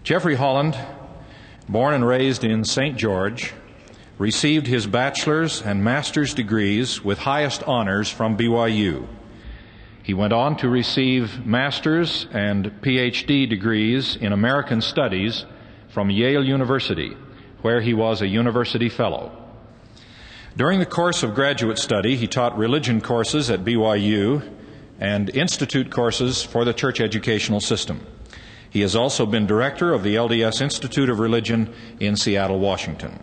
Jeffrey Holland, born and raised in St. George, received his bachelor's and master's degrees with highest honors from BYU. He went on to receive master's and PhD degrees in American Studies from Yale University, where he was a university fellow. During the course of graduate study, he taught religion courses at BYU and institute courses for the church educational system. He has also been director of the LDS Institute of Religion in Seattle, Washington.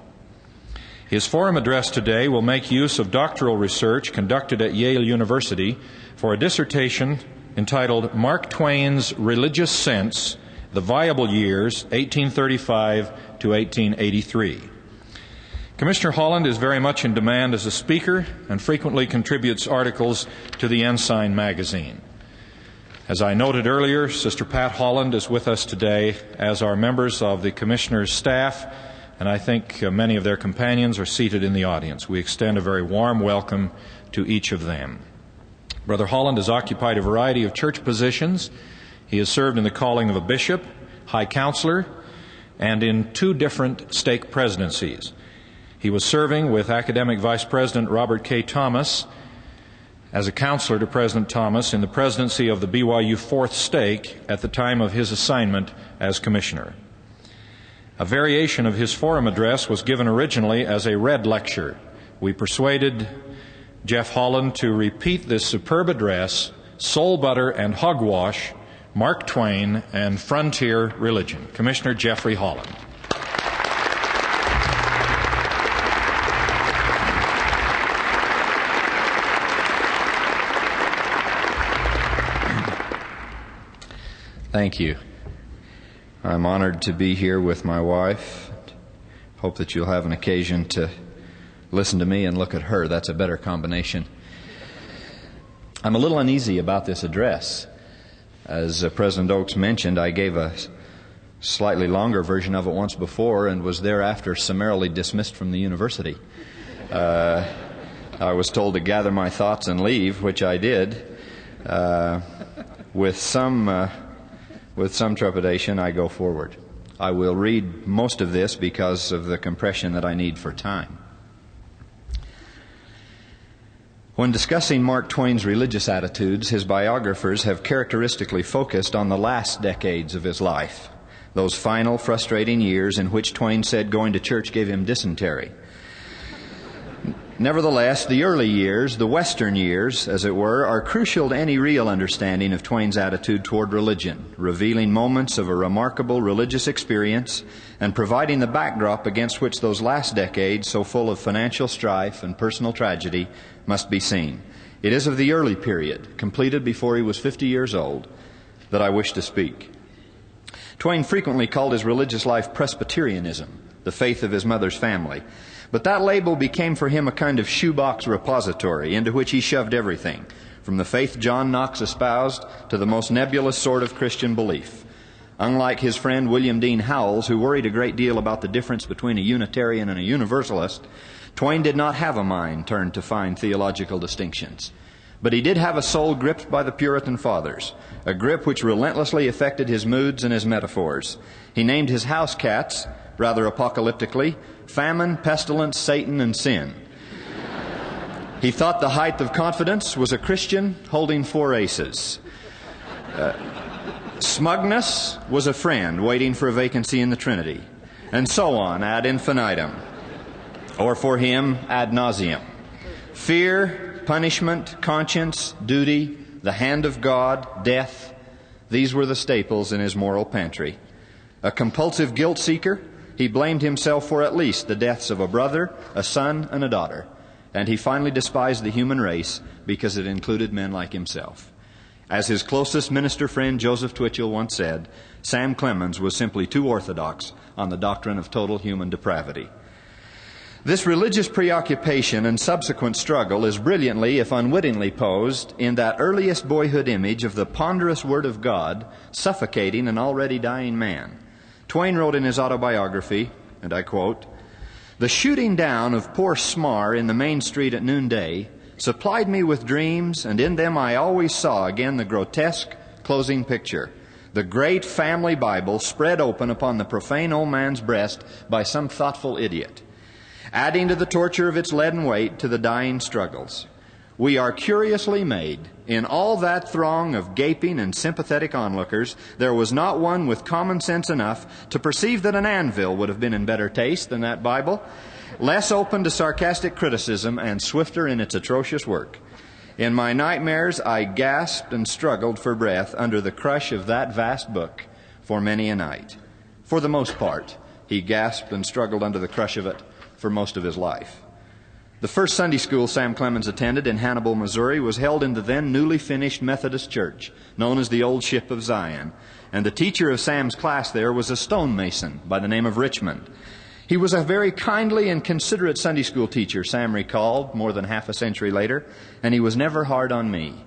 His forum address today will make use of doctoral research conducted at Yale University for a dissertation entitled Mark Twain's Religious Sense, the Viable Years, 1835 to 1883. Commissioner Holland is very much in demand as a speaker and frequently contributes articles to the Ensign magazine. As I noted earlier, Sister Pat Holland is with us today, as are members of the Commissioner's staff, and I think many of their companions are seated in the audience. We extend a very warm welcome to each of them. Brother Holland has occupied a variety of church positions. He has served in the calling of a bishop, high counselor, and in 2 different stake presidencies. He was serving with Academic Vice President Robert K. Thomas as a counselor to President Thomas in the presidency of the BYU 4th Stake at the time of his assignment as commissioner. A variation of his forum address was given originally as a red lecture. We persuaded Jeff Holland to repeat this superb address, Soul Butter and Hogwash, Mark Twain and Frontier Religion. Commissioner Jeffrey Holland. Thank you. I'm honored to be here with my wife. Hope that you'll have an occasion to listen to me and look at her. That's a better combination. I'm a little uneasy about this address. As President Oakes mentioned, I gave a slightly longer version of it once before and was thereafter summarily dismissed from the university. I was told to gather my thoughts and leave, which I did. With some trepidation, I go forward. I will read most of this because of the compression that I need for time. When discussing Mark Twain's religious attitudes, his biographers have characteristically focused on the last decades of his life, those final, frustrating years in which Twain said going to church gave him dysentery. Nevertheless, the early years, the Western years, as it were, are crucial to any real understanding of Twain's attitude toward religion, revealing moments of a remarkable religious experience and providing the backdrop against which those last decades, so full of financial strife and personal tragedy, must be seen. It is of the early period, completed before he was 50 years old, that I wish to speak. Twain frequently called his religious life Presbyterianism, the faith of his mother's family. But that label became for him a kind of shoebox repository into which he shoved everything, from the faith John Knox espoused to the most nebulous sort of Christian belief. Unlike his friend William Dean Howells, who worried a great deal about the difference between a Unitarian and a Universalist, Twain did not have a mind turned to fine theological distinctions. But he did have a soul gripped by the Puritan fathers, a grip which relentlessly affected his moods and his metaphors. He named his house cats, rather apocalyptically, famine, pestilence, Satan, and sin. He thought the height of confidence was a Christian holding 4 aces. Smugness was a friend waiting for a vacancy in the Trinity. And so on, ad infinitum. Or for him, ad nauseum. Fear, punishment, conscience, duty, the hand of God, death, these were the staples in his moral pantry. A compulsive guilt seeker, he blamed himself for at least the deaths of a brother, a son, and a daughter. And he finally despised the human race because it included men like himself. As his closest minister friend Joseph Twitchell once said, Sam Clemens was simply too orthodox on the doctrine of total human depravity. This religious preoccupation and subsequent struggle is brilliantly, if unwittingly, posed in that earliest boyhood image of the ponderous Word of God suffocating an already dying man. Twain wrote in his autobiography, and I quote, "The shooting down of poor Smar in the main street at noonday supplied me with dreams, and in them I always saw again the grotesque closing picture, The great family Bible spread open upon the profane old man's breast by some thoughtful idiot, adding to the torture of its leaden weight to the dying struggles. We are curiously made. In all that throng of gaping and sympathetic onlookers, there was not one with common sense enough to perceive that an anvil would have been in better taste than that Bible, less open to sarcastic criticism and swifter in its atrocious work. In my nightmares, I gasped and struggled for breath under the crush of that vast book for many a night. For the most part, he gasped and struggled under the crush of it for most of his life. The first Sunday school Sam Clemens attended in Hannibal, Missouri, was held in the then newly finished Methodist church, known as the Old Ship of Zion. And the teacher of Sam's class there was a stonemason by the name of Richmond. He was a very kindly and considerate Sunday school teacher, Sam recalled more than half a century later, and he was never hard on me.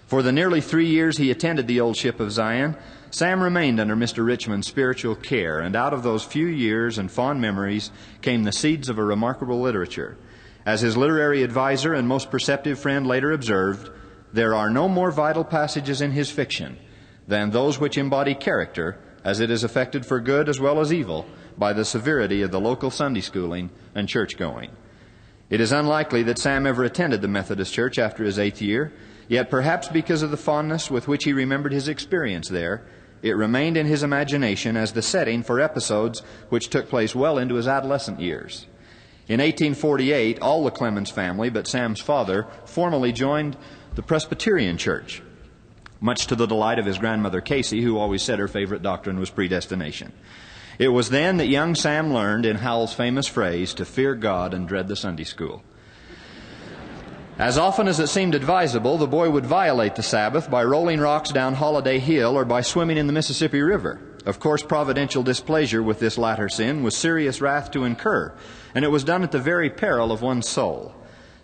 For the nearly 3 years he attended the Old Ship of Zion, Sam remained under Mr. Richmond's spiritual care, and out of those few years and fond memories came the seeds of a remarkable literature. As his literary advisor and most perceptive friend later observed, there are no more vital passages in his fiction than those which embody character as it is affected for good as well as evil by the severity of the local Sunday schooling and church-going. It is unlikely that Sam ever attended the Methodist Church after his 8th year, yet perhaps because of the fondness with which he remembered his experience there, it remained in his imagination as the setting for episodes which took place well into his adolescent years. In 1848, all the Clemens family, but Sam's father, formally joined the Presbyterian Church, much to the delight of his grandmother Casey, who always said her favorite doctrine was predestination. It was then that young Sam learned, in Howell's famous phrase, to fear God and dread the Sunday school. As often as it seemed advisable, the boy would violate the Sabbath by rolling rocks down Holiday Hill or by swimming in the Mississippi River. Of course, providential displeasure with this latter sin was serious wrath to incur, and it was done at the very peril of one's soul.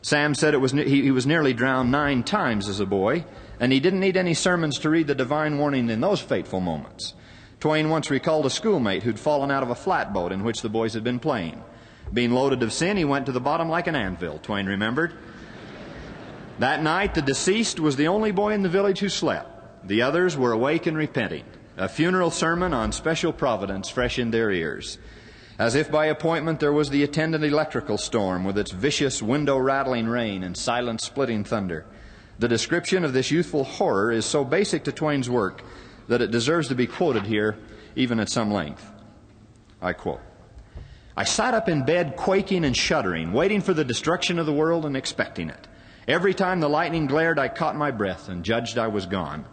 Sam said he was nearly drowned 9 times as a boy, and he didn't need any sermons to read the divine warning in those fateful moments. Twain once recalled a schoolmate who'd fallen out of a flatboat in which the boys had been playing. Being loaded of sin, he went to the bottom like an anvil, Twain remembered. That night, the deceased was the only boy in the village who slept. The others were awake and repenting. A funeral sermon on special providence fresh in their ears. As if by appointment, there was the attendant electrical storm with its vicious window-rattling rain and silent-splitting thunder. The description of this youthful horror is so basic to Twain's work that it deserves to be quoted here, even at some length. I quote, "I sat up in bed quaking and shuddering, waiting for the destruction of the world and expecting it. Every time the lightning glared, I caught my breath and judged I was gone.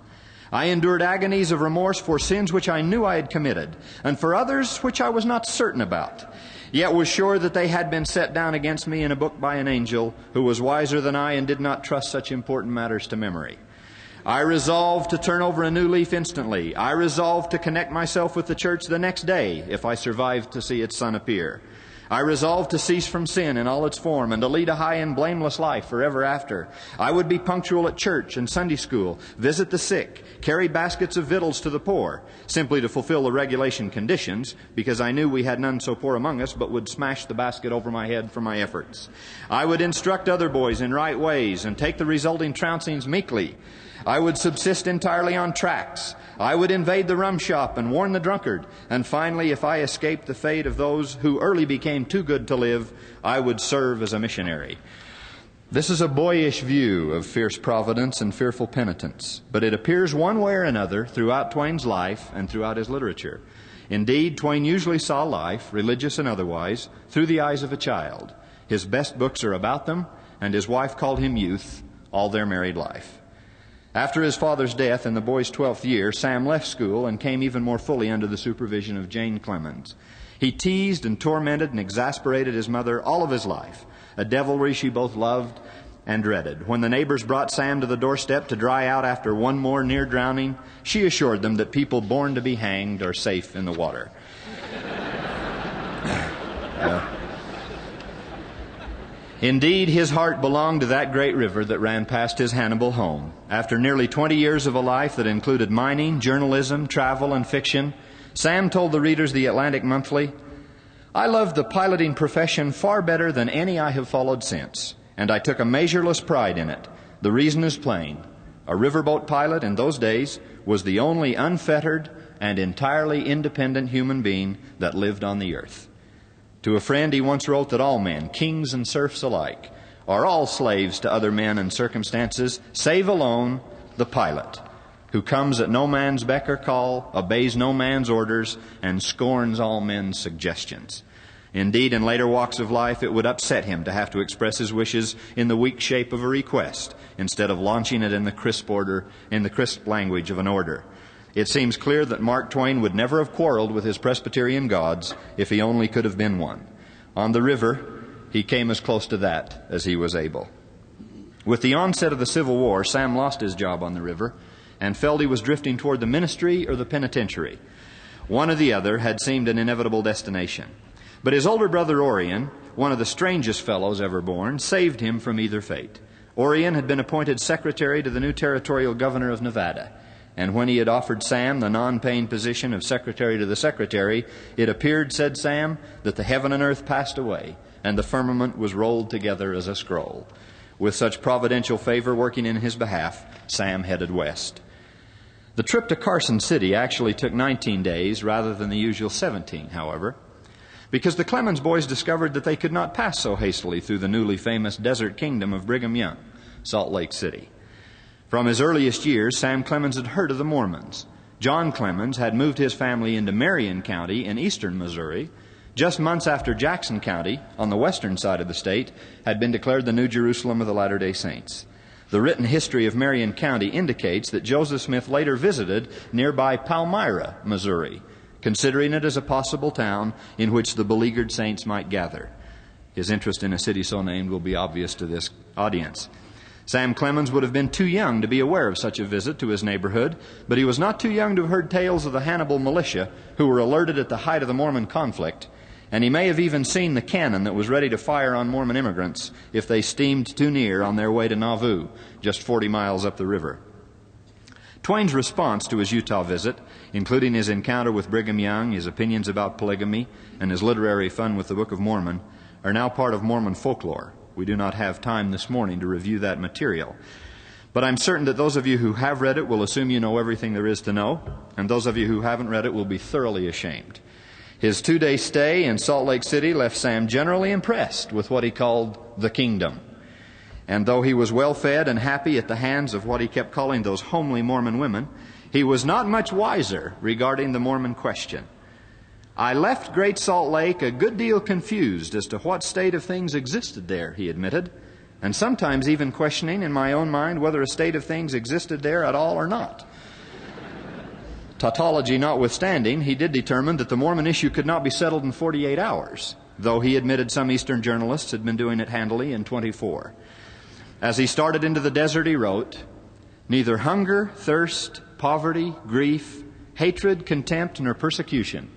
I endured agonies of remorse for sins which I knew I had committed, and for others which I was not certain about, yet was sure that they had been set down against me in a book by an angel who was wiser than I and did not trust such important matters to memory. I resolved to turn over a new leaf instantly. I resolved to connect myself with the church the next day if I survived to see its sun appear. I resolved to cease from sin in all its form and to lead a high and blameless life forever after. I would be punctual at church and Sunday school, visit the sick, carry baskets of victuals to the poor, simply to fulfill the regulation conditions, because I knew we had none so poor among us, but would smash the basket over my head for my efforts. I would instruct other boys in right ways and take the resulting trouncings meekly. I would subsist entirely on tracts. I would invade the rum shop and warn the drunkard. And finally, if I escaped the fate of those who early became too good to live, I would serve as a missionary." This is a boyish view of fierce providence and fearful penitence, but it appears one way or another throughout Twain's life and throughout his literature. Indeed, Twain usually saw life, religious and otherwise, through the eyes of a child. His best books are about them, and his wife called him youth all their married life. After his father's death in the boy's 12th year, Sam left school and came even more fully under the supervision of Jane Clemens. He teased and tormented and exasperated his mother all of his life, a devilry she both loved and dreaded. When the neighbors brought Sam to the doorstep to dry out after one more near drowning, she assured them that people born to be hanged are safe in the water. Indeed, his heart belonged to that great river that ran past his Hannibal home. After nearly 20 years of a life that included mining, journalism, travel, and fiction, Sam told the readers of the Atlantic Monthly, "I loved the piloting profession far better than any I have followed since, and I took a measureless pride in it. The reason is plain. A riverboat pilot in those days was the only unfettered and entirely independent human being that lived on the earth. To a friend he once wrote that all men, kings and serfs alike, are all slaves to other men and circumstances, save alone the pilot, who comes at no man's beck or call, obeys no man's orders, and scorns all men's suggestions. Indeed, in later walks of life, it would upset him to have to express his wishes in the weak shape of a request, instead of launching it in the crisp language of an order. It seems clear that Mark Twain would never have quarreled with his Presbyterian gods if he only could have been one. On the river, he came as close to that as he was able. With the onset of the Civil War, Sam lost his job on the river and felt he was drifting toward the ministry or the penitentiary. One or the other had seemed an inevitable destination. But his older brother Orion, one of the strangest fellows ever born, saved him from either fate. Orion had been appointed secretary to the new territorial governor of Nevada, and when he had offered Sam the non-paying position of secretary to the secretary, it appeared, said Sam, that the heaven and earth passed away, and the firmament was rolled together as a scroll. With such providential favor working in his behalf, Sam headed west. The trip to Carson City actually took 19 days rather than the usual 17, however, because the Clemens boys discovered that they could not pass so hastily through the newly famous desert kingdom of Brigham Young, Salt Lake City. From his earliest years, Sam Clemens had heard of the Mormons. John Clemens had moved his family into Marion County in eastern Missouri, just months after Jackson County, on the western side of the state, had been declared the New Jerusalem of the Latter-day Saints. The written history of Marion County indicates that Joseph Smith later visited nearby Palmyra, Missouri, considering it as a possible town in which the beleaguered saints might gather. His interest in a city so named will be obvious to this audience. Sam Clemens would have been too young to be aware of such a visit to his neighborhood, but he was not too young to have heard tales of the Hannibal militia who were alerted at the height of the Mormon conflict, and he may have even seen the cannon that was ready to fire on Mormon immigrants if they steamed too near on their way to Nauvoo, just 40 miles up the river. Twain's response to his Utah visit, including his encounter with Brigham Young, his opinions about polygamy, and his literary fun with the Book of Mormon, are now part of Mormon folklore. We do not have time this morning to review that material. But I'm certain that those of you who have read it will assume you know everything there is to know, and those of you who haven't read it will be thoroughly ashamed. His 2-day stay in Salt Lake City left Sam generally impressed with what he called the kingdom. And though he was well fed and happy at the hands of what he kept calling those homely Mormon women, he was not much wiser regarding the Mormon question. I left Great Salt Lake a good deal confused as to what state of things existed there, he admitted, and sometimes even questioning in my own mind whether a state of things existed there at all or not. Tautology notwithstanding, he did determine that the Mormon issue could not be settled in 48 hours, though he admitted some Eastern journalists had been doing it handily in 24. As he started into the desert, he wrote, "Neither hunger, thirst, poverty, grief, hatred, contempt, nor persecution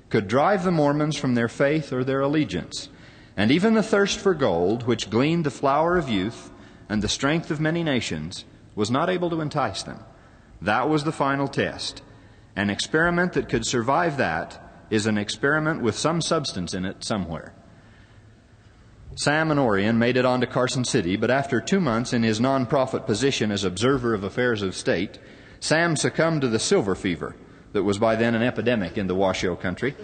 could drive the Mormons from their faith or their allegiance, and even the thirst for gold, which gleaned the flower of youth and the strength of many nations, was not able to entice them. That was the final test. An experiment that could survive that is an experiment with some substance in it somewhere." Sam and Orion made it on to Carson City, but after 2 months in his non-profit position as observer of affairs of state, Sam succumbed to the silver fever that was by then an epidemic in the Washoe country.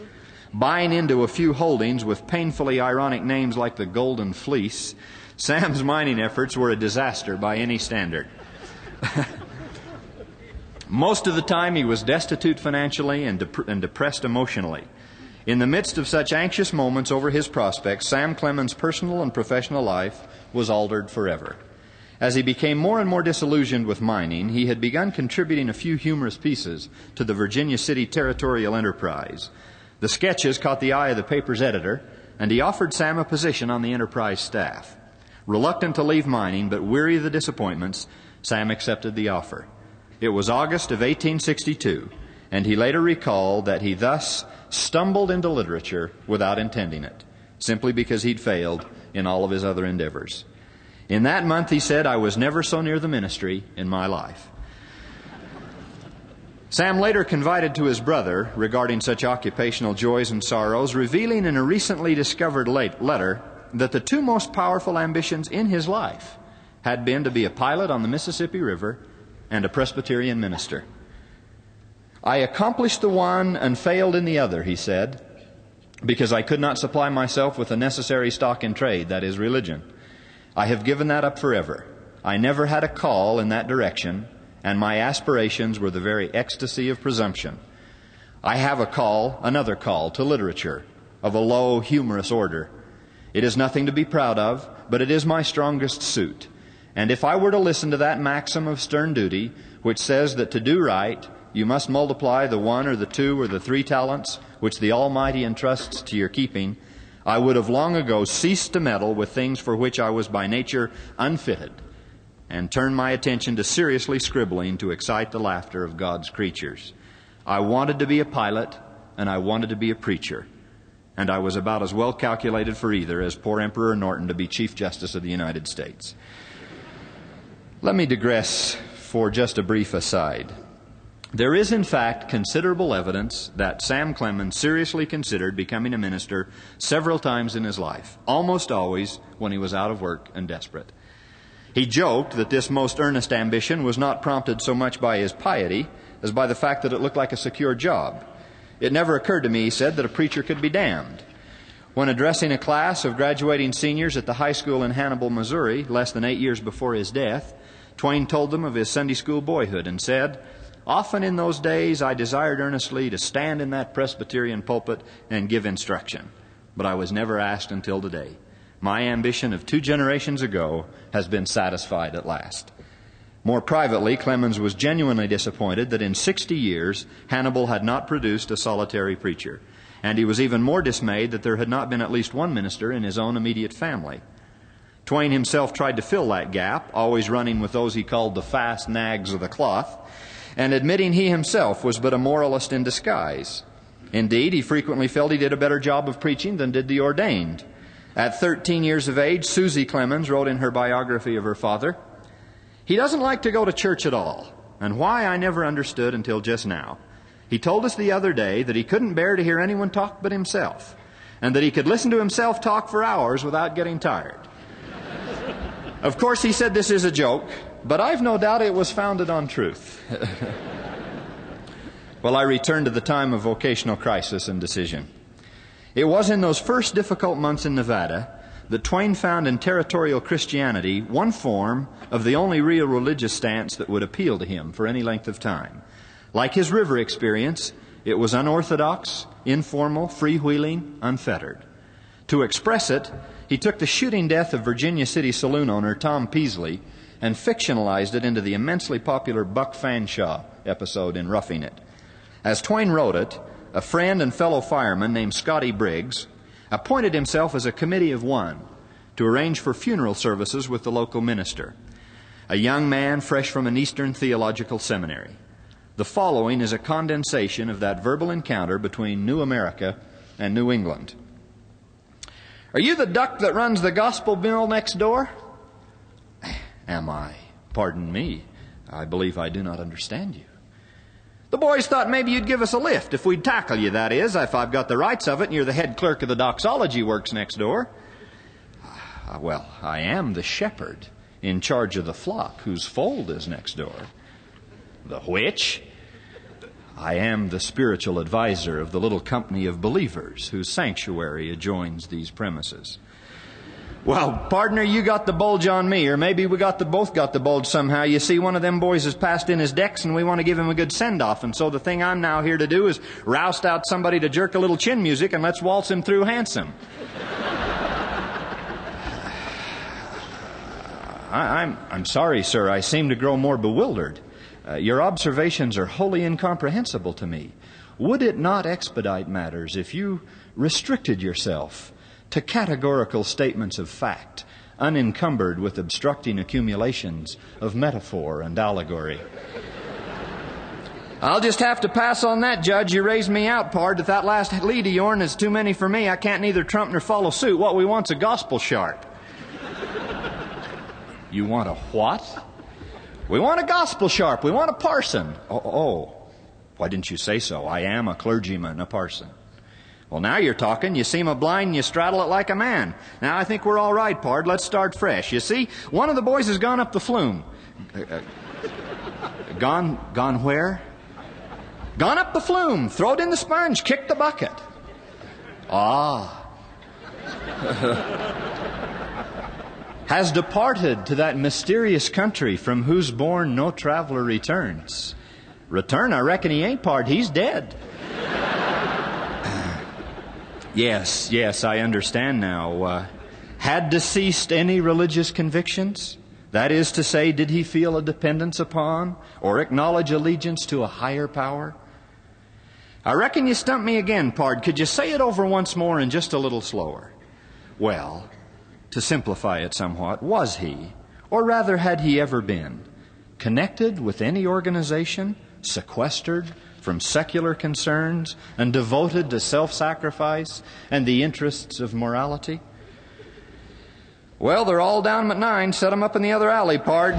Buying into a few holdings with painfully ironic names like the Golden Fleece, Sam's mining efforts were a disaster by any standard. Most of the time he was destitute financially and depressed emotionally. In the midst of such anxious moments over his prospects, Sam Clemens' personal and professional life was altered forever. As he became more and more disillusioned with mining, he had begun contributing a few humorous pieces to the Virginia City Territorial Enterprise. The sketches caught the eye of the paper's editor, and he offered Sam a position on the Enterprise staff. Reluctant to leave mining, but weary of the disappointments, Sam accepted the offer. It was August of 1862, and he later recalled that he thus stumbled into literature without intending it, simply because he'd failed in all of his other endeavors. In that month, he said, I was never so near the ministry in my life. Sam later confided to his brother regarding such occupational joys and sorrows, revealing in a recently discovered letter that the two most powerful ambitions in his life had been to be a pilot on the Mississippi River and a Presbyterian minister. I accomplished the one and failed in the other, he said, because I could not supply myself with the necessary stock in trade, that is, religion. I have given that up forever. I never had a call in that direction, and my aspirations were the very ecstasy of presumption. I have another call, to literature, of a low, humorous order. It is nothing to be proud of, but it is my strongest suit. And if I were to listen to that maxim of stern duty, which says that to do right, you must multiply the 1 or the 2 or the 3 talents which the Almighty entrusts to your keeping, I would have long ago ceased to meddle with things for which I was by nature unfitted, and turned my attention to seriously scribbling to excite the laughter of God's creatures. I wanted to be a pilot, and I wanted to be a preacher, and I was about as well calculated for either as poor Emperor Norton to be Chief Justice of the United States. Let me digress for just a brief aside. There is, in fact, considerable evidence that Sam Clemens seriously considered becoming a minister several times in his life, almost always when he was out of work and desperate. He joked that this most earnest ambition was not prompted so much by his piety as by the fact that it looked like a secure job. It never occurred to me, he said, that a preacher could be damned. When addressing a class of graduating seniors at the high school in Hannibal, Missouri, less than 8 years before his death, Twain told them of his Sunday school boyhood and said, "Often in those days I desired earnestly to stand in that Presbyterian pulpit and give instruction, but I was never asked until today. My ambition of 2 generations ago has been satisfied at last." More privately, Clemens was genuinely disappointed that in 60 years Hannibal had not produced a solitary preacher, and he was even more dismayed that there had not been at least one minister in his own immediate family. Twain himself tried to fill that gap, always running with those he called the fast nags of the cloth, and admitting he himself was but a moralist in disguise. Indeed, he frequently felt he did a better job of preaching than did the ordained. At 13 years of age, Susie Clemens wrote in her biography of her father, "He doesn't like to go to church at all, and why I never understood until just now. He told us the other day that he couldn't bear to hear anyone talk but himself, and that he could listen to himself talk for hours without getting tired." Of course, he said this is a joke, but I've no doubt it was founded on truth. Well, I return to the time of vocational crisis and decision. It was in those first difficult months in Nevada that Twain found in Territorial Christianity one form of the only real religious stance that would appeal to him for any length of time. Like his river experience, it was unorthodox, informal, freewheeling, unfettered. To express it, he took the shooting death of Virginia City saloon owner Tom Peasley and fictionalized it into the immensely popular Buck Fanshawe episode in Roughing It. As Twain wrote it, a friend and fellow fireman named Scotty Briggs appointed himself as a committee of one to arrange for funeral services with the local minister, a young man fresh from an Eastern theological seminary. The following is a condensation of that verbal encounter between New America and New England. "Are you the duck that runs the gospel mill next door?" "Am I? Pardon me. I believe I do not understand you." "The boys thought maybe you'd give us a lift if we'd tackle you, that is, if I've got the rights of it and you're the head clerk of the doxology works next door." "Well, I am the shepherd in charge of the flock whose fold is next door." "The which?" "I am the spiritual advisor of the little company of believers whose sanctuary adjoins these premises." "Well, partner, you got the bulge on me, or maybe we both got the bulge somehow. You see, one of them boys has passed in his decks, and we want to give him a good send-off, and so the thing I'm now here to do is roust out somebody to jerk a little chin music, and let's waltz him through handsome." I'm sorry, sir. I seem to grow more bewildered. Your observations are wholly incomprehensible to me. Would it not expedite matters if you restricted yourself to categorical statements of fact, unencumbered with obstructing accumulations of metaphor and allegory? "I'll just have to pass on that, Judge. You raised me out, pard. If that last lead of yourn is too many for me, I can't neither trump nor follow suit. What we want's a gospel sharp." "You want a what?" "We want a gospel sharp. We want a parson." Oh, why didn't you say so? I am a clergyman, a parson." "Well, now you're talking. You seem a blind and you straddle it like a man. Now I think we're all right, pard. Let's start fresh. You see, one of the boys has gone up the flume." Gone where? Gone up the flume, throw it in the sponge, kick the bucket. Ah. Has departed to that mysterious country from whose bourne no traveler returns. Return? I reckon he ain't, pard. He's dead. Yes, I understand now. Had deceased any religious convictions? That is to say, did he feel a dependence upon or acknowledge allegiance to a higher power? I reckon you stumped me again, pard. Could you say it over once more and just a little slower? Well, to simplify it somewhat, was he, or rather had he ever been, connected with any organization, sequestered from secular concerns, and devoted to self-sacrifice and the interests of morality? Well, they're all down at 9. Set them up in the other alley, pard.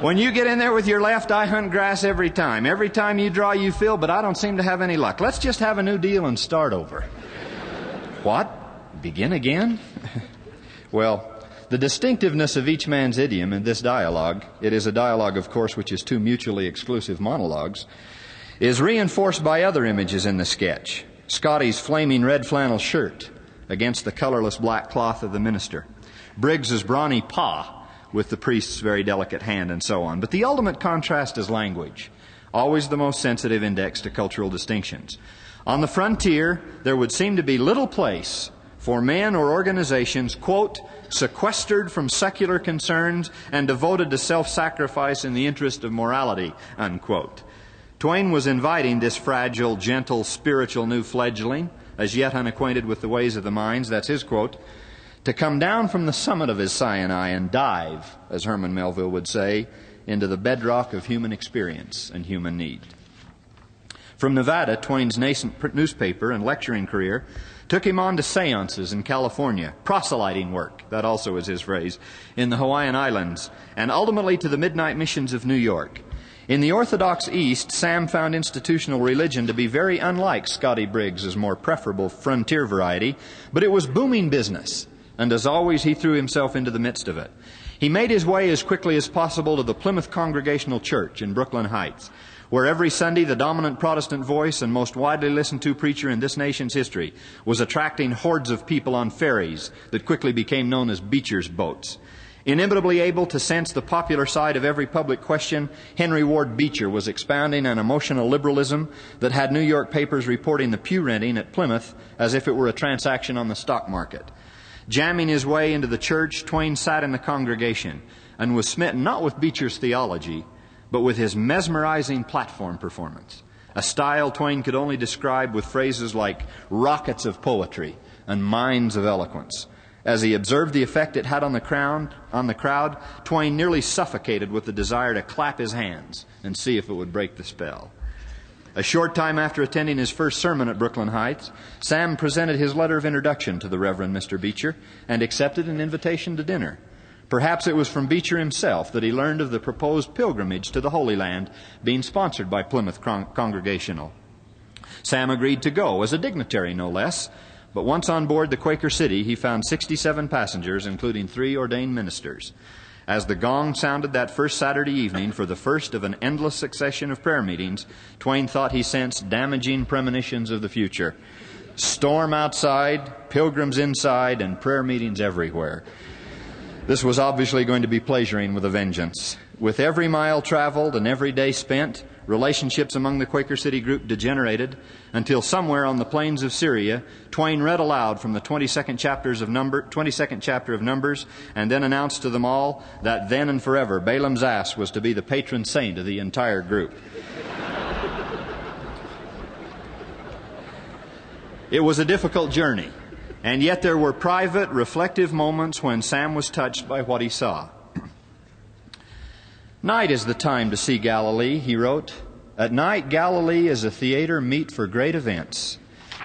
When you get in there with your left, I hunt grass every time. Every time you draw, you fill, but I don't seem to have any luck. Let's just have a new deal and start over. What? Begin again? Well, the distinctiveness of each man's idiom in this dialogue, it is a dialogue, of course, which is two mutually exclusive monologues, is reinforced by other images in the sketch. Scotty's flaming red flannel shirt against the colorless black cloth of the minister. Briggs's brawny paw with the priest's very delicate hand, and so on. But the ultimate contrast is language, always the most sensitive index to cultural distinctions. On the frontier, there would seem to be little place for men or organizations, quote, sequestered from secular concerns and devoted to self-sacrifice in the interest of morality, unquote. Twain was inviting this fragile, gentle, spiritual new fledgling, as yet unacquainted with the ways of the mines, that's his quote, to come down from the summit of his Sinai and dive, as Herman Melville would say, into the bedrock of human experience and human need. From Nevada, Twain's nascent newspaper and lecturing career took him on to seances in California, proselyting work, that also is his phrase, in the Hawaiian Islands, and ultimately to the midnight missions of New York. In the Orthodox East, Sam found institutional religion to be very unlike Scotty Briggs's more preferable frontier variety, but it was booming business, and as always, he threw himself into the midst of it. He made his way as quickly as possible to the Plymouth Congregational Church in Brooklyn Heights, where every Sunday the dominant Protestant voice and most widely listened to preacher in this nation's history was attracting hordes of people on ferries that quickly became known as Beecher's boats. Inimitably able to sense the popular side of every public question, Henry Ward Beecher was expounding an emotional liberalism that had New York papers reporting the pew renting at Plymouth as if it were a transaction on the stock market. Jamming his way into the church, Twain sat in the congregation and was smitten not with Beecher's theology, but with his mesmerizing platform performance, a style Twain could only describe with phrases like rockets of poetry and mines of eloquence. As he observed the effect it had on the crowd, Twain nearly suffocated with the desire to clap his hands and see if it would break the spell. A short time after attending his first sermon at Brooklyn Heights, Sam presented his letter of introduction to the Reverend Mr. Beecher and accepted an invitation to dinner. Perhaps it was from Beecher himself that he learned of the proposed pilgrimage to the Holy Land being sponsored by Plymouth Congregational. Sam agreed to go, as a dignitary no less, but once on board the Quaker City, he found 67 passengers, including 3 ordained ministers. As the gong sounded that first Saturday evening for the first of an endless succession of prayer meetings, Twain thought he sensed damaging premonitions of the future. Storm outside, pilgrims inside, and prayer meetings everywhere. This was obviously going to be pleasuring with a vengeance. With every mile traveled and every day spent, relationships among the Quaker City group degenerated until somewhere on the plains of Syria, Twain read aloud from the 22nd chapter of Numbers and then announced to them all that then and forever Balaam's ass was to be the patron saint of the entire group. It was a difficult journey, and yet there were private, reflective moments when Sam was touched by what he saw. Night is the time to see Galilee, he wrote. At night, Galilee is a theater meet for great events,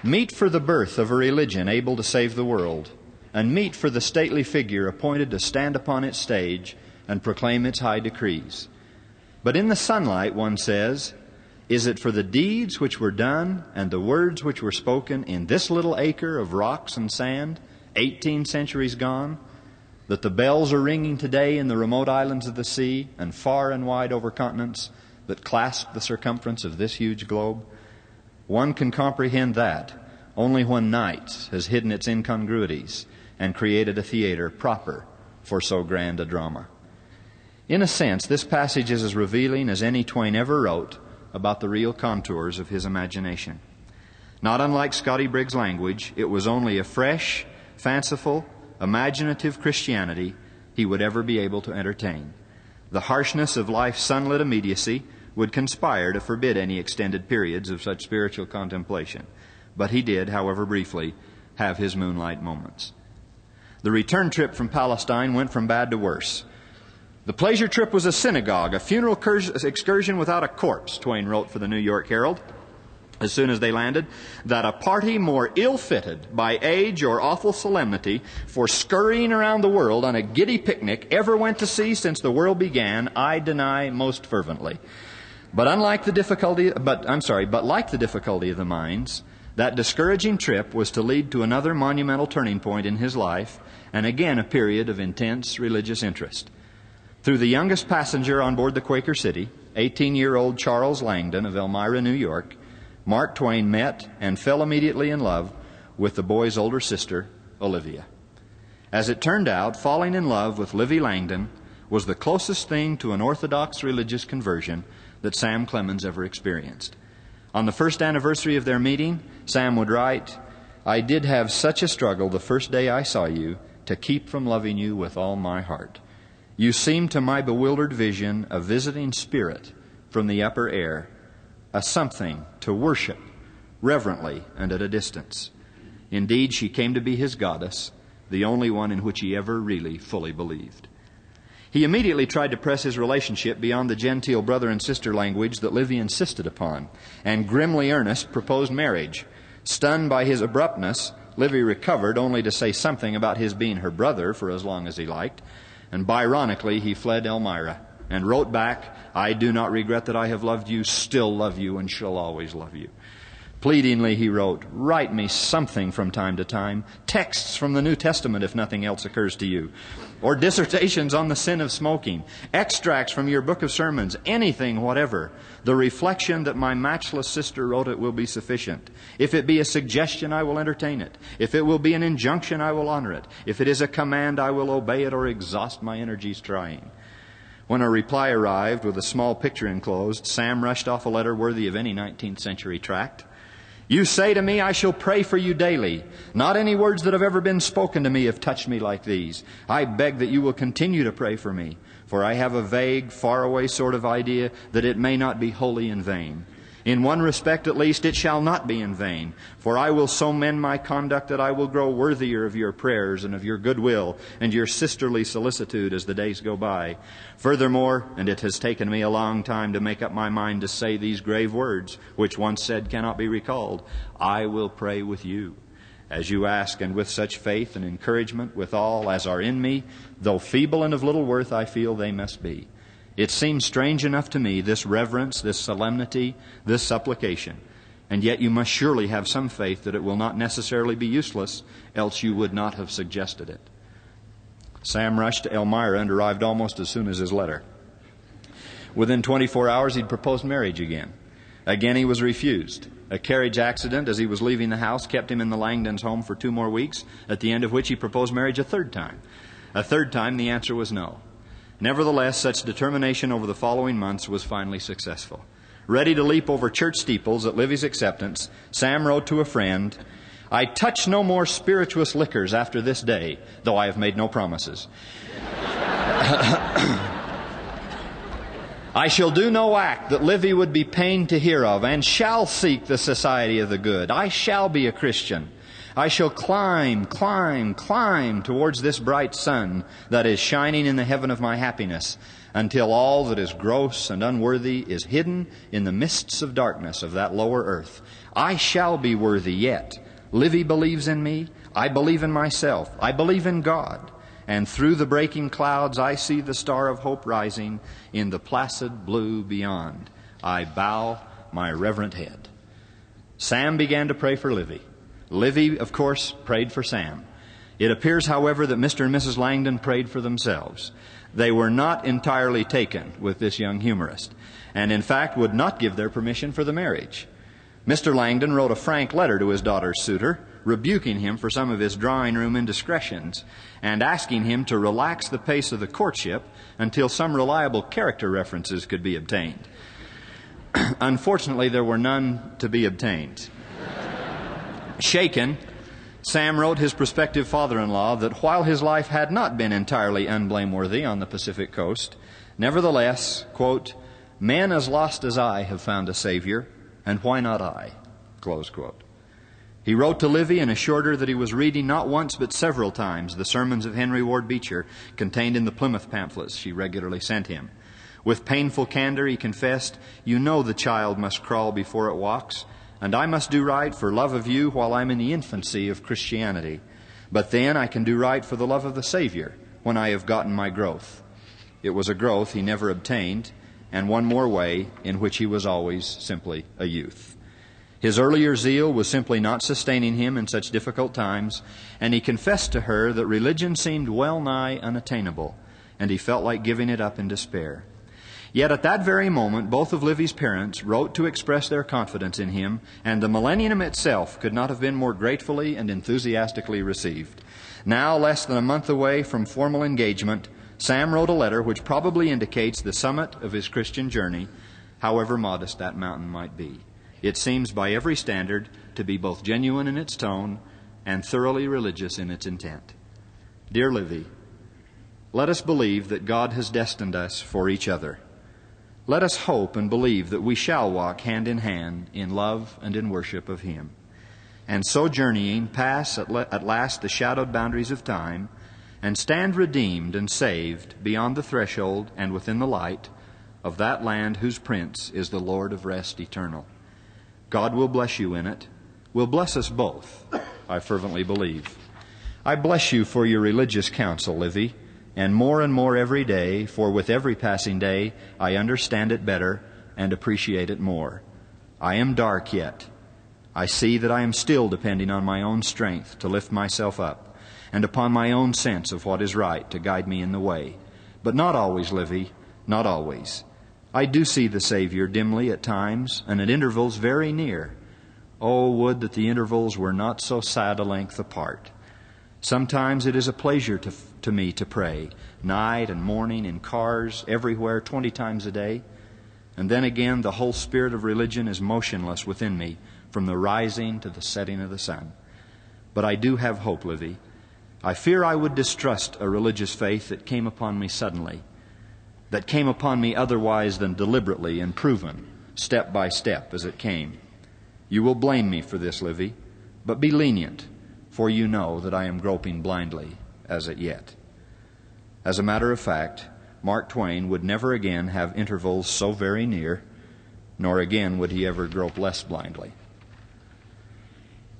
meet for the birth of a religion able to save the world, and meet for the stately figure appointed to stand upon its stage and proclaim its high decrees. But in the sunlight, one says, is it for the deeds which were done and the words which were spoken in this little acre of rocks and sand, 18 centuries gone? that the bells are ringing today in the remote islands of the sea and far and wide over continents that clasp the circumference of this huge globe? One can comprehend that only when night has hidden its incongruities and created a theater proper for so grand a drama. In a sense, this passage is as revealing as any Twain ever wrote about the real contours of his imagination. Not unlike Scotty Briggs' language, it was only a fresh, fanciful, imaginative Christianity he would ever be able to entertain. The harshness of life's sunlit immediacy would conspire to forbid any extended periods of such spiritual contemplation. But he did, however briefly, have his moonlight moments. The return trip from Palestine went from bad to worse. The pleasure trip was a synagogue, a funeral excursion without a corpse, Twain wrote for the New York Herald, as soon as they landed, that a party more ill-fitted by age or awful solemnity for scurrying around the world on a giddy picnic ever went to see since the world began, I deny most fervently. But like the difficulty of the mines, that discouraging trip was to lead to another monumental turning point in his life, and again a period of intense religious interest. Through the youngest passenger on board the Quaker City, 18-year-old Charles Langdon of Elmira, New York, Mark Twain met and fell immediately in love with the boy's older sister, Olivia. As it turned out, falling in love with Livy Langdon was the closest thing to an Orthodox religious conversion that Sam Clemens ever experienced. On the first anniversary of their meeting, Sam would write, "I did have such a struggle the first day I saw you to keep from loving you with all my heart. You seemed to my bewildered vision a visiting spirit from the upper air, a something to worship reverently and at a distance. Indeed, she came to be his goddess, the only one in which he ever really fully believed." He immediately tried to press his relationship beyond the genteel brother and sister language that Livy insisted upon, and grimly earnest proposed marriage. Stunned by his abruptness, Livy recovered only to say something about his being her brother for as long as he liked, and Byronically he fled Elmira and wrote back, "I do not regret that I have loved you, still love you, and shall always love you." Pleadingly he wrote, "Write me something from time to time, texts from the New Testament if nothing else occurs to you, or dissertations on the sin of smoking, extracts from your book of sermons, anything whatever. The reflection that my matchless sister wrote it will be sufficient. If it be a suggestion, I will entertain it. If it will be an injunction, I will honor it. If it is a command, I will obey it or exhaust my energies trying." When a reply arrived with a small picture enclosed, Sam rushed off a letter worthy of any 19th century tract. "You say to me, I shall pray for you daily. Not any words that have ever been spoken to me have touched me like these. I beg that you will continue to pray for me, for I have a vague, faraway sort of idea that it may not be wholly in vain. In one respect at least it shall not be in vain, for I will so mend my conduct that I will grow worthier of your prayers and of your goodwill and your sisterly solicitude as the days go by. Furthermore, and it has taken me a long time to make up my mind to say these grave words, which once said cannot be recalled, I will pray with you, as you ask, and with such faith and encouragement withal as are in me, though feeble and of little worth I feel they must be. It seems strange enough to me, this reverence, this solemnity, this supplication. And yet you must surely have some faith that it will not necessarily be useless, else you would not have suggested it." Sam rushed to Elmira and arrived almost as soon as his letter. Within 24 hours he'd proposed marriage again. Again he was refused. A carriage accident as he was leaving the house kept him in the Langdons' home for 2 more weeks, at the end of which he proposed marriage a third time. A third time the answer was no. Nevertheless, such determination over the following months was finally successful. Ready to leap over church steeples at Livy's acceptance, Sam wrote to a friend, "I touch no more spirituous liquors after this day, though I have made no promises. I shall do no act that Livy would be pained to hear of, and shall seek the society of the good. I shall be a Christian. I shall climb towards this bright sun that is shining in the heaven of my happiness, until all that is gross and unworthy is hidden in the mists of darkness of that lower earth. I shall be worthy yet. Livy believes in me. I believe in myself. I believe in God. And through the breaking clouds I see the star of hope rising in the placid blue beyond. I bow my reverent head." Sam began to pray for Livy. Livy, of course, prayed for Sam. It appears, however, that Mr. and Mrs. Langdon prayed for themselves. They were not entirely taken with this young humorist, and in fact would not give their permission for the marriage. Mr. Langdon wrote a frank letter to his daughter's suitor, rebuking him for some of his drawing room indiscretions and asking him to relax the pace of the courtship until some reliable character references could be obtained. Unfortunately, there were none to be obtained. Shaken, Sam wrote his prospective father-in-law that while his life had not been entirely unblameworthy on the Pacific coast, nevertheless, quote, "Men as lost as I have found a Savior, and why not I?" Close quote. He wrote to Livy and assured her that he was reading not once but several times the sermons of Henry Ward Beecher contained in the Plymouth pamphlets she regularly sent him. With painful candor he confessed, "You know the child must crawl before it walks, and I must do right for love of you while I'm in the infancy of Christianity. But then I can do right for the love of the Savior when I have gotten my growth." It was a growth he never obtained, and one more way in which he was always simply a youth. His earlier zeal was simply not sustaining him in such difficult times, and he confessed to her that religion seemed well nigh unattainable, and he felt like giving it up in despair. Yet at that very moment, both of Livy's parents wrote to express their confidence in him, and the millennium itself could not have been more gratefully and enthusiastically received. Now, less than a month away from formal engagement, Sam wrote a letter which probably indicates the summit of his Christian journey, however modest that mountain might be. It seems by every standard to be both genuine in its tone and thoroughly religious in its intent. Dear Livy, let us believe that God has destined us for each other. Let us hope and believe that we shall walk hand in hand in love and in worship of Him, and so journeying pass at last the shadowed boundaries of time and stand redeemed and saved beyond the threshold and within the light of that land whose Prince is the Lord of rest eternal. God will bless you in it, will bless us both, I fervently believe. I bless you for your religious counsel, Livy, and more every day, for with every passing day I understand it better and appreciate it more. I am dark yet. I see that I am still depending on my own strength to lift myself up, and upon my own sense of what is right to guide me in the way. But not always, Livy, not always. I do see the Savior dimly at times, and at intervals very near. Oh, would that the intervals were not so sad a length apart. Sometimes it is a pleasure to me to pray, night and morning, in cars, everywhere, 20 times a day. And then again, the whole spirit of religion is motionless within me, from the rising to the setting of the sun. But I do have hope, Livy. I fear I would distrust a religious faith that came upon me suddenly, that came upon me otherwise than deliberately and proven, step by step as it came. You will blame me for this, Livy, but be lenient, for you know that I am groping blindly as it yet. As a matter of fact, Mark Twain would never again have intervals so very near, nor again would he ever grope less blindly.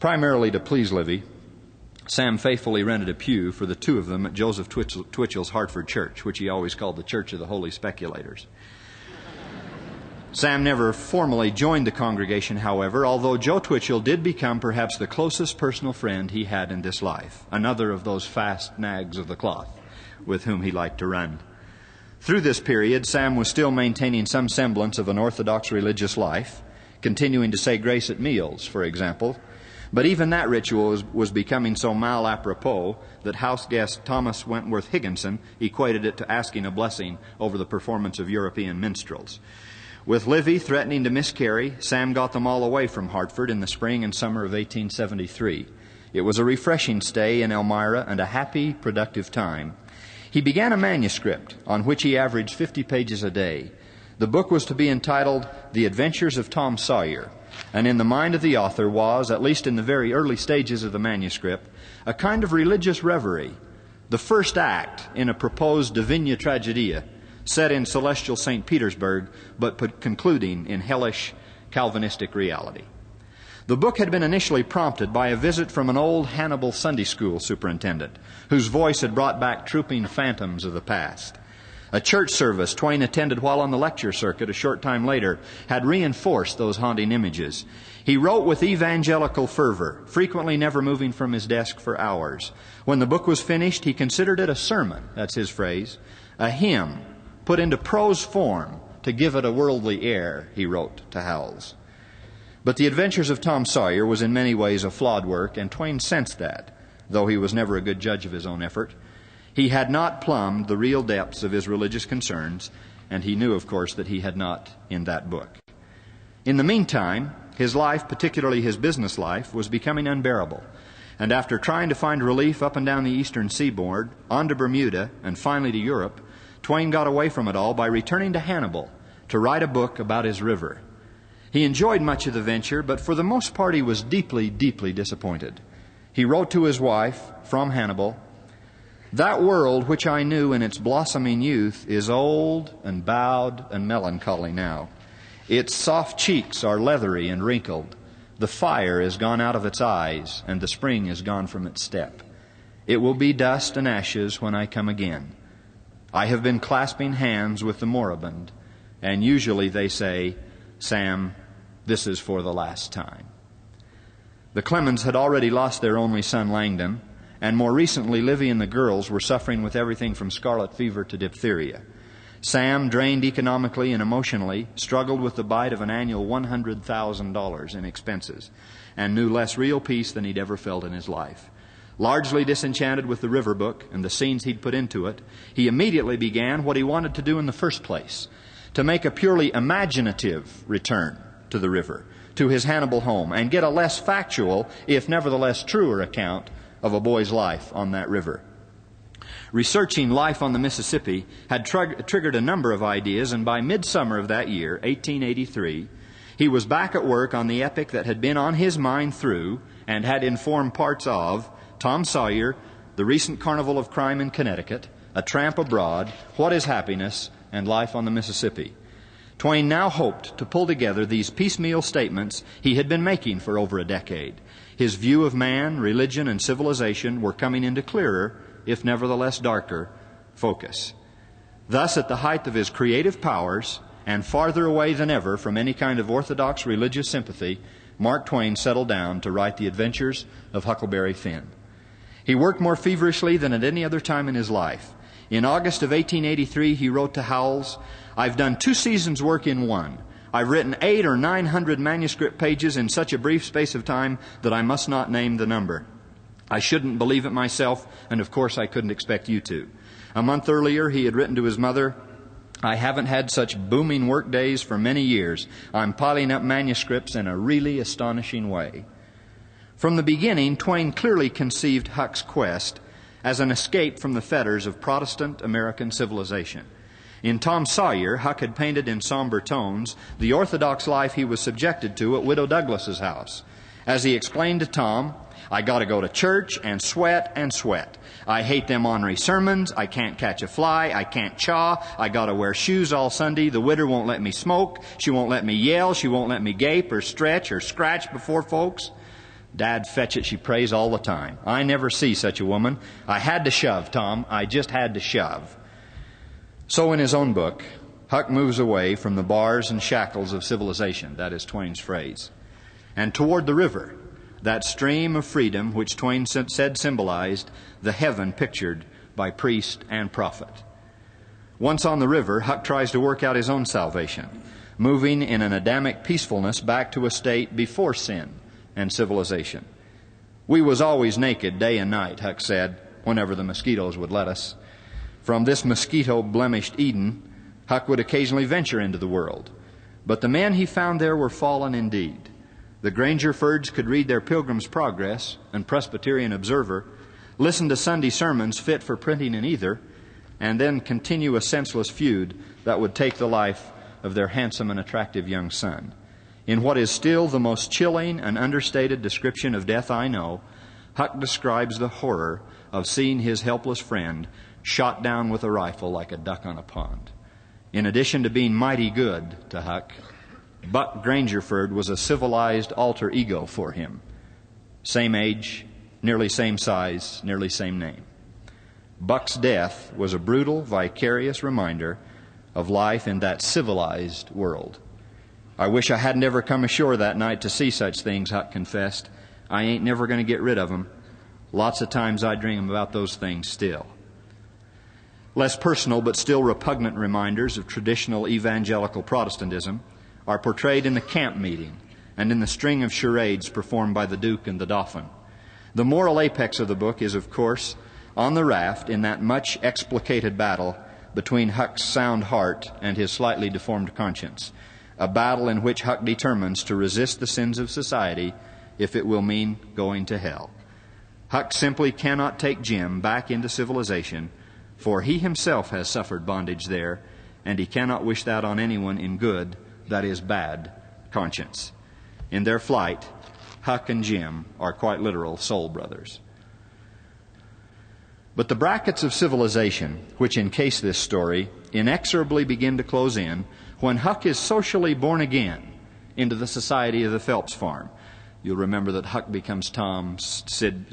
Primarily to please Livy, Sam faithfully rented a pew for the two of them at Joseph Twitchell's Hartford Church, which he always called the Church of the Holy Speculators. Sam never formally joined the congregation, however, although Joe Twitchell did become perhaps the closest personal friend he had in this life, another of those fast nags of the cloth with whom he liked to run. Through this period, Sam was still maintaining some semblance of an orthodox religious life, continuing to say grace at meals, for example. But even that ritual was becoming so mal apropos that house guest Thomas Wentworth Higginson equated it to asking a blessing over the performance of European minstrels. With Livy threatening to miscarry, Sam got them all away from Hartford in the spring and summer of 1873. It was a refreshing stay in Elmira and a happy, productive time. He began a manuscript on which he averaged 50 pages a day. The book was to be entitled The Adventures of Tom Sawyer, and in the mind of the author was, at least in the very early stages of the manuscript, a kind of religious reverie, the first act in a proposed Divina Tragedia set in celestial St. Petersburg, but concluding in hellish Calvinistic reality. The book had been initially prompted by a visit from an old Hannibal Sunday school superintendent, whose voice had brought back trooping phantoms of the past. A church service Twain attended while on the lecture circuit a short time later had reinforced those haunting images. He wrote with evangelical fervor, frequently never moving from his desk for hours. When the book was finished, he considered it a sermon, that's his phrase, a hymn put into prose form to give it a worldly air, he wrote to Howells. But The Adventures of Tom Sawyer was in many ways a flawed work, and Twain sensed that, though he was never a good judge of his own effort. He had not plumbed the real depths of his religious concerns, and he knew, of course, that he had not in that book. In the meantime, his life, particularly his business life, was becoming unbearable. And after trying to find relief up and down the eastern seaboard, on to Bermuda, and finally to Europe, Twain got away from it all by returning to Hannibal to write a book about his river. He enjoyed much of the venture, but for the most part he was deeply, deeply disappointed. He wrote to his wife from Hannibal, "That world which I knew in its blossoming youth is old and bowed and melancholy now. Its soft cheeks are leathery and wrinkled. The fire is gone out of its eyes, and the spring is gone from its step. It will be dust and ashes when I come again. I have been clasping hands with the moribund, and usually they say, 'Sam, this is for the last time.'" The Clemens had already lost their only son, Langdon, and more recently Livy and the girls were suffering with everything from scarlet fever to diphtheria. Sam, drained economically and emotionally, struggled with the bite of an annual $100,000 in expenses and knew less real peace than he'd ever felt in his life. Largely disenchanted with the river book and the scenes he'd put into it, he immediately began what he wanted to do in the first place, to make a purely imaginative return to the river, to his Hannibal home, and get a less factual, if nevertheless truer account of a boy's life on that river. Researching life on the Mississippi had triggered a number of ideas, and by midsummer of that year, 1883, he was back at work on the epic that had been on his mind through, and had informed parts of, Tom Sawyer, The Recent Carnival of Crime in Connecticut, A Tramp Abroad, What is Happiness, and Life on the Mississippi. Twain now hoped to pull together these piecemeal statements he had been making for over a decade. His view of man, religion, and civilization were coming into clearer, if nevertheless darker, focus. Thus, at the height of his creative powers, and farther away than ever from any kind of orthodox religious sympathy, Mark Twain settled down to write The Adventures of Huckleberry Finn. He worked more feverishly than at any other time in his life. In August of 1883, he wrote to Howells, "I've done 2 seasons' work in one. I've written 800 or 900 manuscript pages in such a brief space of time that I must not name the number. I shouldn't believe it myself, and of course I couldn't expect you to." A month earlier, he had written to his mother, "I haven't had such booming work days for many years. I'm piling up manuscripts in a really astonishing way." From the beginning, Twain clearly conceived Huck's quest as an escape from the fetters of Protestant American civilization. In Tom Sawyer, Huck had painted in somber tones the orthodox life he was subjected to at Widow Douglas's house. As he explained to Tom, "I got to go to church and sweat and sweat. I hate them ornery sermons. I can't catch a fly. I can't chaw. I got to wear shoes all Sunday. The widder won't let me smoke. She won't let me yell. She won't let me gape or stretch or scratch before folks. Dad fetch it, she prays all the time. I never see such a woman. I had to shove, Tom. I just had to shove." So in his own book, Huck moves away from the bars and shackles of civilization, that is Twain's phrase, and toward the river, that stream of freedom which Twain said symbolized the heaven pictured by priest and prophet. Once on the river, Huck tries to work out his own salvation, moving in an Adamic peacefulness back to a state before sin and civilization. "We was always naked day and night," Huck said, whenever the mosquitoes would let us. From this mosquito-blemished Eden, Huck would occasionally venture into the world. But the men he found there were fallen indeed. The Grangerfords could read their Pilgrim's Progress and Presbyterian Observer, listen to Sunday sermons fit for printing in either, and then continue a senseless feud that would take the life of their handsome and attractive young son. In what is still the most chilling and understated description of death I know, Huck describes the horror of seeing his helpless friend shot down with a rifle like a duck on a pond. In addition to being mighty good to Huck, Buck Grangerford was a civilized alter ego for him. Same age, nearly same size, nearly same name. Buck's death was a brutal, vicarious reminder of life in that civilized world. "I wish I hadn't ever come ashore that night to see such things," Huck confessed. "I ain't never going to get rid of 'em. Lots of times I dream about those things still." Less personal but still repugnant reminders of traditional evangelical Protestantism are portrayed in the camp meeting and in the string of charades performed by the Duke and the Dauphin. The moral apex of the book is, of course, on the raft in that much explicated battle between Huck's sound heart and his slightly deformed conscience, a battle in which Huck determines to resist the sins of society if it will mean going to hell. Huck simply cannot take Jim back into civilization, for he himself has suffered bondage there, and he cannot wish that on anyone in good, that is bad, conscience. In their flight, Huck and Jim are quite literal soul brothers. But the brackets of civilization, which encase this story, inexorably begin to close in when Huck is socially born again into the society of the Phelps farm. You'll remember that Huck becomes Tom,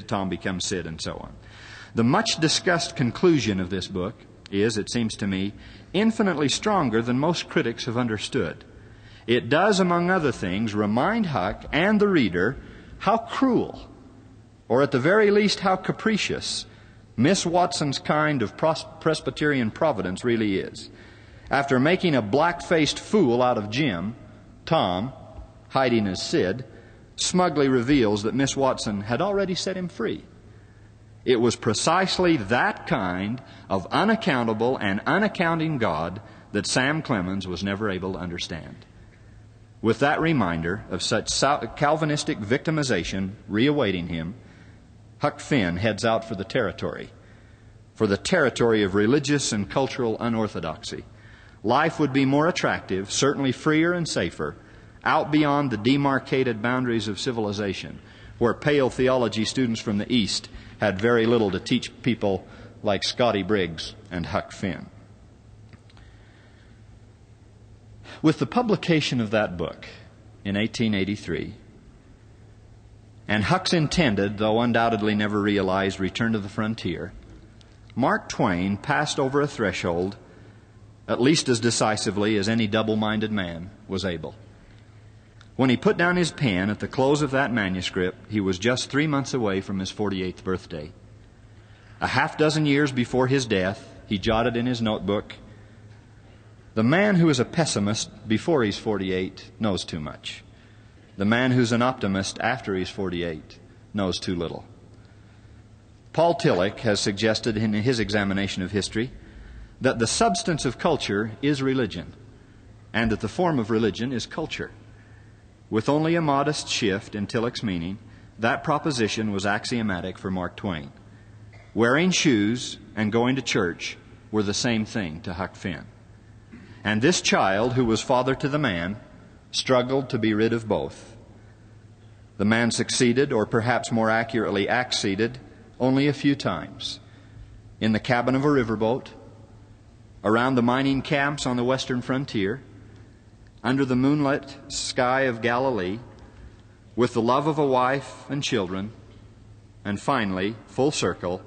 Tom becomes Sid, and so on. The much-discussed conclusion of this book is, it seems to me, infinitely stronger than most critics have understood. It does, among other things, remind Huck and the reader how cruel, or at the very least how capricious, Miss Watson's kind of Presbyterian providence really is. After making a black-faced fool out of Jim, Tom, hiding as Sid, smugly reveals that Miss Watson had already set him free. It was precisely that kind of unaccountable and unaccounting God that Sam Clemens was never able to understand. With that reminder of such Calvinistic victimization reawaiting him, Huck Finn heads out for the territory of religious and cultural unorthodoxy. Life would be more attractive, certainly freer and safer, out beyond the demarcated boundaries of civilization, where pale theology students from the East had very little to teach people like Scotty Briggs and Huck Finn. With the publication of that book in 1883, and Huck's intended, though undoubtedly never realized, return to the frontier, Mark Twain passed over a threshold at least as decisively as any double-minded man was able. When he put down his pen at the close of that manuscript, he was just 3 months away from his 48th birthday. A half-dozen years before his death, he jotted in his notebook, "The man who is a pessimist before he's 48 knows too much. The man who's an optimist after he's 48 knows too little." Paul Tillich has suggested in his examination of history that the substance of culture is religion, and that the form of religion is culture. With only a modest shift in Tillich's meaning, that proposition was axiomatic for Mark Twain. Wearing shoes and going to church were the same thing to Huck Finn. And this child, who was father to the man, struggled to be rid of both. The man succeeded, or perhaps more accurately acceded, only a few times. In the cabin of a riverboat, around the mining camps on the western frontier, under the moonlit sky of Galilee, with the love of a wife and children, and finally, full circle,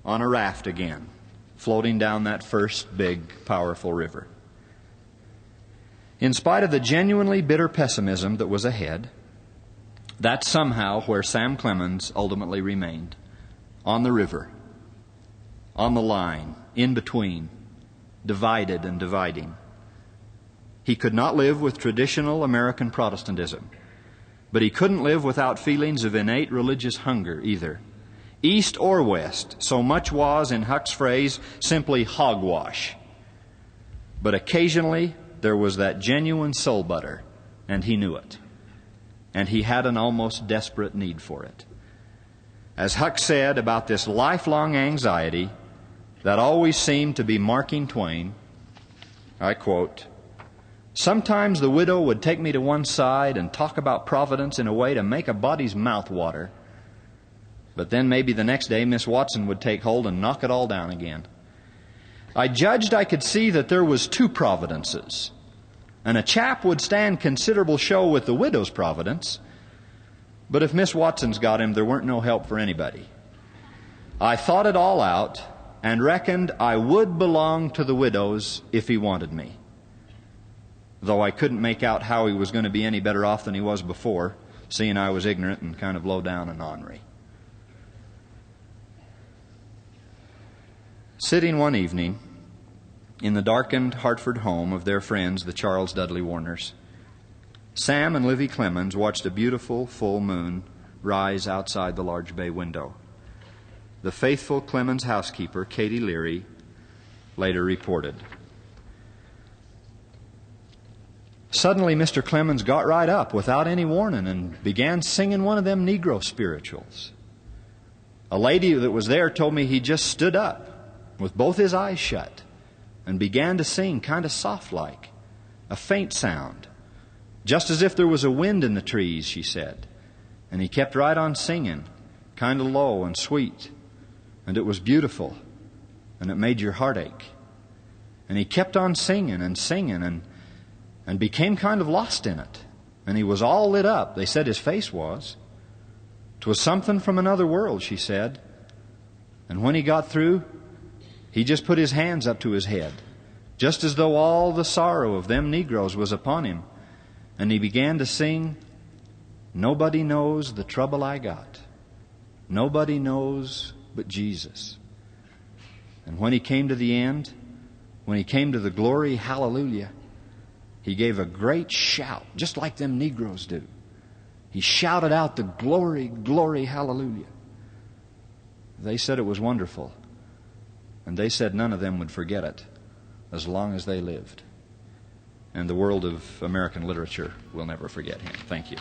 on a raft again, floating down that first big, powerful river. In spite of the genuinely bitter pessimism that was ahead, that's somehow where Sam Clemens ultimately remained, on the river, on the line, in between, divided and dividing. He could not live with traditional American Protestantism, but he couldn't live without feelings of innate religious hunger either. East or West, so much was, in Huck's phrase, simply hogwash. But occasionally there was that genuine soul butter, and he knew it. And he had an almost desperate need for it. As Huck said about this lifelong anxiety that always seemed to be marking Twain, I quote, "Sometimes the widow would take me to one side and talk about providence in a way to make a body's mouth water. But then maybe the next day Miss Watson would take hold and knock it all down again. I judged I could see that there was two providences, and a chap would stand considerable show with the widow's providence, but if Miss Watson's got him, there weren't no help for anybody. I thought it all out, and reckoned I would belong to the widows if he wanted me. Though I couldn't make out how he was going to be any better off than he was before, seeing I was ignorant and kind of low down and ornery. Sitting one evening in the darkened Hartford home of their friends, the Charles Dudley Warners, Sam and Livy Clemens watched a beautiful full moon rise outside the large bay window. The faithful Clemens housekeeper, Katie Leary, later reported, "Suddenly Mr. Clemens got right up without any warning and began singing one of them Negro spirituals. A lady that was there told me he just stood up with both his eyes shut and began to sing kind of soft-like, a faint sound, just as if there was a wind in the trees," she said. And he kept right on singing, kind of low and sweet. And it was beautiful, and it made your heart ache. And he kept on singing and became kind of lost in it. And he was all lit up. They said his face was. 'Twas something from another world, she said. And when he got through, he just put his hands up to his head, just as though all the sorrow of them Negroes was upon him. And he began to sing, "Nobody knows the trouble I got. Nobody knows but Jesus." And when he came to the end, when he came to the glory, hallelujah, he gave a great shout, just like them Negroes do. He shouted out the glory, glory, hallelujah. They said it was wonderful. And they said none of them would forget it as long as they lived. And the world of American literature will never forget him. Thank you.